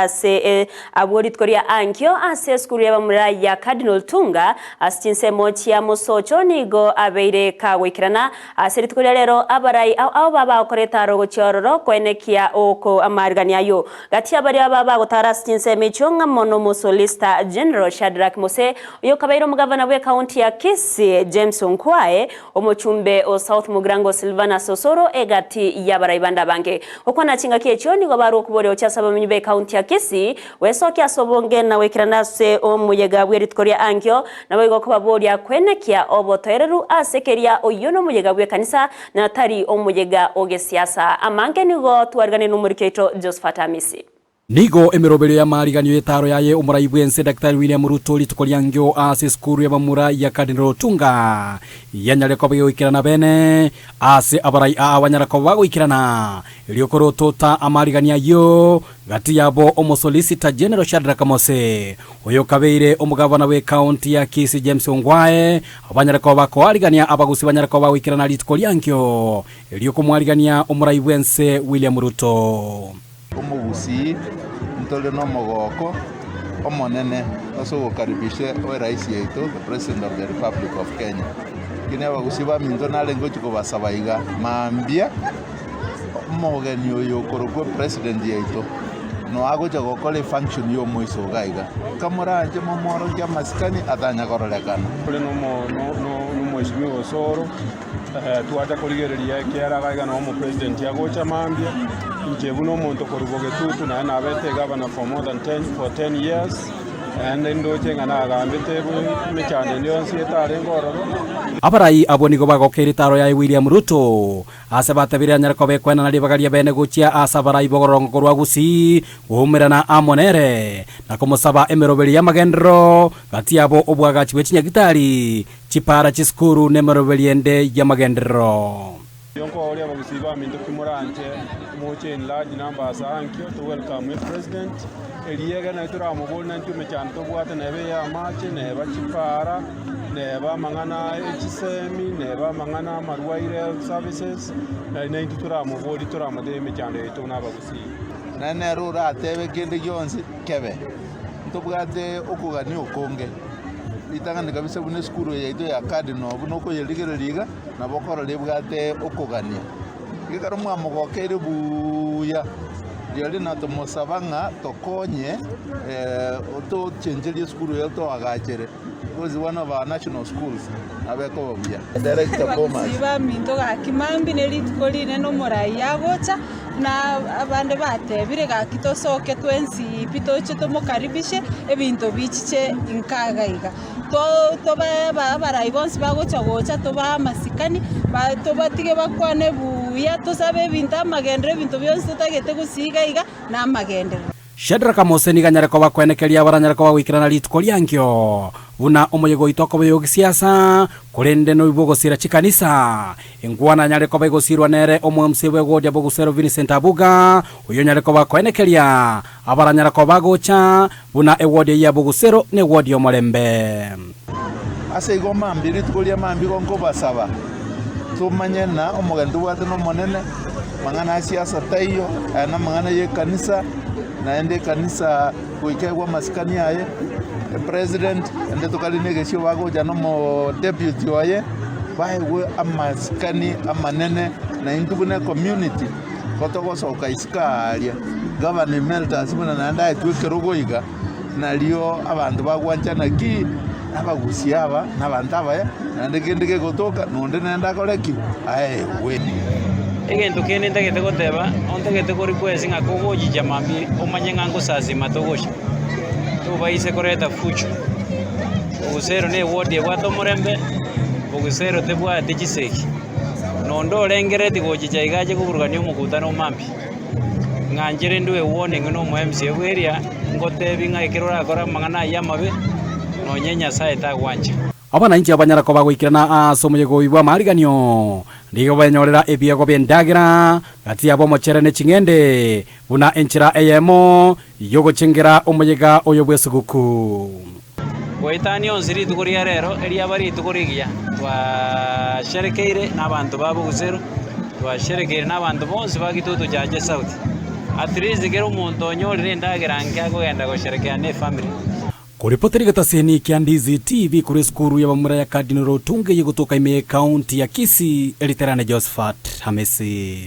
ase aborit koria ankyo ase skuru ya bamura ya Cardinal Tunga astinse mochia musocho nigo abeire kawikirana ase ritukoria rero abarai au baba okoreta rogo chororo kwenekia oko amarigania yo gati abari baba gotara astinse michonga mono musolista General Shadrack Mose uyo kabairo mugavana we county ya Kisii James Onkwae omochumbe o South Mugrango Silvana Sosoro egati ya baraibanda bange okwana chinga kiecho nigo baro kubore ochasaba mnyube county ya Kisii wesokia sobonge na wekiranase omuyega bweritkoria ankyo na wego kubaboria kwenekia obotoereru asekeria oyono muyega bwe kanisa na tari omuyega oge siasa amange nigo twarigane numuriketo Josephat Amisi nigo emirobero ya mariganio yetaro yaye umurai bwense Dr. William Ruto litukoria ngyo ase skuru ya bamura ya Cardinal Tunga yanyare ko bayikirana bene ase abarai awanyara ko bagwikirana iliokoro tota amarigania yo gati yabo omosolicitor General Shadrack Mose oyo kabeire omugavana we county ya Kisii James Ongwae abanyara ko bakoarigania abagusi banyara ko bagwikirana litukoria ngyo ilioko mwarigania umurai bwense William Ruto umugusi ntole no mogoko omonene osogokaribishe we rais yetu the president of the Republic of Kenya kine abagusi ba minto nalengo chiko basabaiga mambia omogeni oyo korogwe president yetu no agocha gokole function yo moiso gaiga kamoranje momoro kya maskani atanya korolekana kule no mheshimiwa Osoro tuacha kurigereria kiara gaiga no mo president yagocha mambia njebu no muntu korugoge tutu na abete governor for more than 10 years and ndo chenga na gambite mechane ndio sietare ngororo abarai abonigo bagokeritaro ya William Ruto asabatabira nyarako bekwena na libagaria bene guchia asabarai bogorongo korwa gusi guhumirana amonere na komosaba emeroberi ya magendro gati abo obwaga chibechinya gitari chipara chiskuru nemeroberi ende ya magendro yonko oli abagusiba minto kimuranje moche in large numbers ankyo to welcome the president eliega na tura mugona ntume chanto bwate nebe ya mache neba chipara neba mangana HSM neba mangana marwaire services na tura mugodi tura made me chando eto na bagusi na nerura atebe kende yonse kebe ntobwate okugani okonge litangana kabisa bune skuru yetu ya Cardinal buno ko yeligereriga na bokoro lebwate okugania gikaro mwamugokere buya yali na tomosabanga tokonye oto chenjeli skuru yetu agachere was one of our national schools abeko buya director Bomas siba minto ga kimambi nelitkoline no morai yagocha na abande batebire ga kitosoke twensi pitoche tomokaribishe ebinto bichiche inkagaiga to ba barai bonsi bagocha gocha to ba masikani ba to batige bakwane buya to sabe binta magendre binto byonse tagete gusigaiga na magendre Shadrack Mose ni ganyare ko bakwenekeria baranyare ko bagwikirana litukoria ngyo buna omuyego itoko byo gisiasa kurende no ibogosira chikanisa ingwana nyare ko bagosirwa nere omwemsebwe godia bogusero Vincent Abuga uyo nyare ko bakwenekeria abaranyare ko bagocha buna ewodi ya bogusero ne wodi omolembe ase igoma mbiri tukoria mambi gonko basaba tumanyena omugandu wate no monene mangana siasa tayo na mangana ye kanisa naende kanisa kuikegwa maskani yaye president ende tokalinegeshio wago jano mo deputy waye baewe amaskani amanene na indubune community kotogo soka iskalia governor melta sibona nanda etwekerogoiga nalio abantu bagwanchana ki abagusiaba nabantu abaya nande kendeke gotoka nonde nenda koleki we egento kene ndagete goteba ondagete kuri kwezi ngakogoji jamambi omanye ngango sasi matogosha to baise koreta fucho ogusero ne wodi egwato murembe ogusero tebwa tejiseki nondo lengereti gojicha igaje kuburugani omukutano mambi nganjere ndwe wone ngino mu MC area ngotebi ngaikerora akora mangana yamabe nonyenya saita gwanja abana inchi abanyara ko bagwikirana asomuyego ibwa mariganio ndigo banyorera ebiyago bendagira gati yabo mochere ne chingende buna enchira eyemo yogo chingera omuyega oyo bwesuguku goitani onziri tukuria rero eria bari tukurigia twa sherekeire n'abantu babo gusero twa sherekeire n'abantu bonse bagitutu jaje South at least kero omonto onyorire endagera nke akogenda gosherekea ne family. Kuripoteri gataseni kia Ndizi TV kuri skuru ya bamura ya Cardinal Otunga yegutoka ime county ya Kisii, Eliterane Josephat Hamisi.